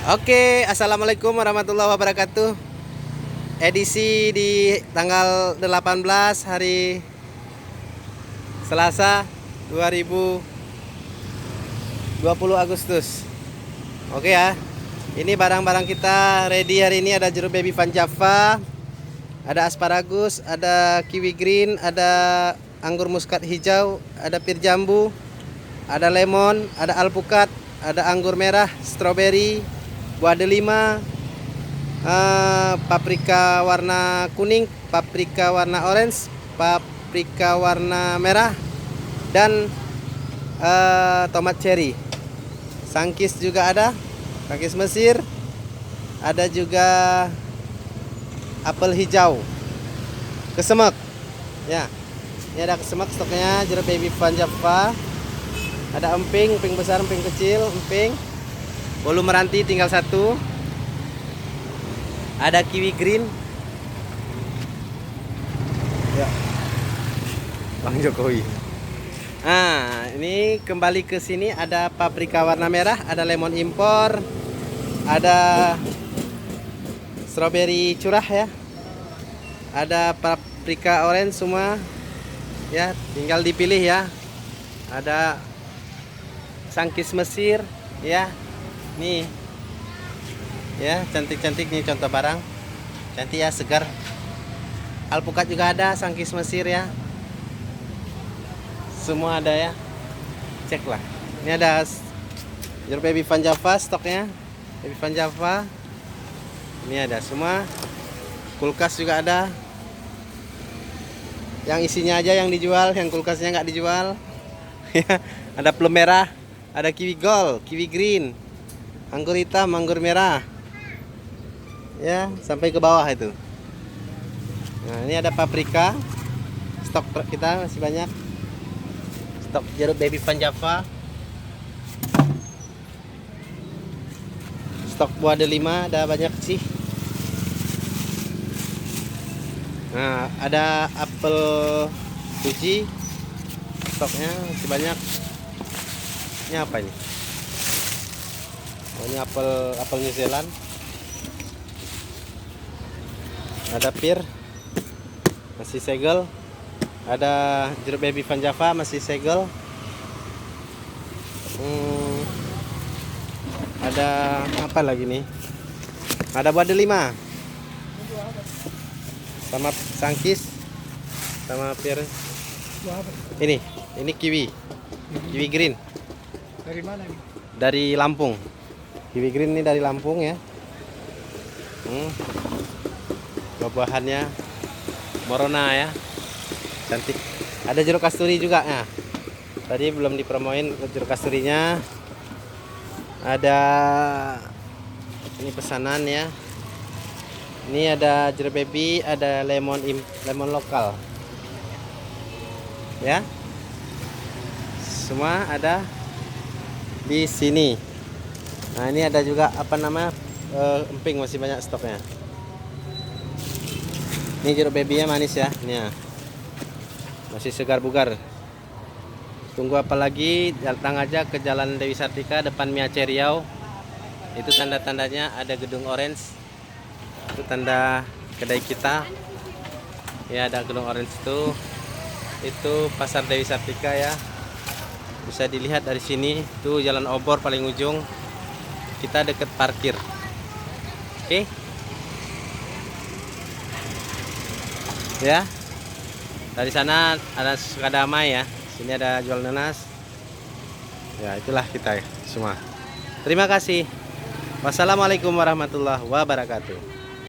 Oke, assalamualaikum warahmatullahi wabarakatuh. Edisi di tanggal 18 hari Selasa 2020 Agustus. Oke ya. Ini barang-barang kita ready hari ini. Ada jeruk baby Van Java, ada asparagus, ada kiwi green, ada anggur muskat hijau, ada pir jambu, ada lemon, ada alpukat, ada anggur merah, stroberi, buah delima, paprika warna kuning, paprika warna orange, paprika warna merah, dan tomat cherry. Sangkis juga ada, sangkis Mesir, ada juga apel hijau, kesemek. Ya, ini ada kesemek stoknya, jeruk baby Van Java, ada emping, emping besar, emping kecil, emping. Bolu meranti tinggal satu. Ada kiwi green. Ya. Bang Jokowi. Nah, ini kembali ke sini ada paprika warna merah, ada lemon impor, ada strawberry curah ya. Ada paprika orange semua. Ya, tinggal dipilih ya. Ada sangkis Mesir ya. Nih ya, cantik-cantik nih contoh barang, cantik ya, segar. Alpukat juga ada, sangkis Mesir ya, semua ada ya, ceklah. Ini ada jeruk baby Van Java stoknya, baby Van Java. Ini ada semua, kulkas juga ada, yang isinya aja yang dijual, yang kulkasnya nggak dijual. Ada plum merah, ada kiwi gold, kiwi green, anggur hitam, anggur merah. Ya, sampai ke bawah itu. Nah, ini ada paprika. Stok kita masih banyak. Stok jeruk baby Van Java. Stok buah delima ada banyak sih. Nah, ada apel Fuji. Stoknya masih banyak. Ini apa ini? Oh, ini apel New Zealand. Ada pir masih segel. Ada jeruk baby Van Java masih segel. Ada apa lagi nih? Ada buah delima sama sangkis sama pir. Ini kiwi green. Dari mana nih? Dari Lampung. Kiwi green ini dari Lampung ya. Buah-buahannya Morona ya, cantik. Ada jeruk kasturi juga ya. Tadi belum dipromoin jeruk kasturinya. Ada ini pesanan ya. Ini ada jeruk baby, ada lemon lokal. Ya. Semua ada di sini. Nah, ini ada juga apa namanya? Emping masih banyak stoknya. Ini jeruk babynya manis ya, ini ya. Masih segar bugar. Tunggu apa lagi? Datang aja ke Jalan Dewi Sartika depan Mia Riau. Itu tanda-tandanya ada gedung orange. Itu tanda kedai kita. Ya, ada gedung orange itu. Itu Pasar Dewi Sartika ya. Bisa dilihat dari sini. Tuh Jalan Obor paling ujung. Kita deket parkir. Oke. Ya, dari sana ada Sukadamai ya, sini ada jual nanas. Ya, itulah kita ya semua. Terima kasih. Wassalamualaikum warahmatullahi wabarakatuh.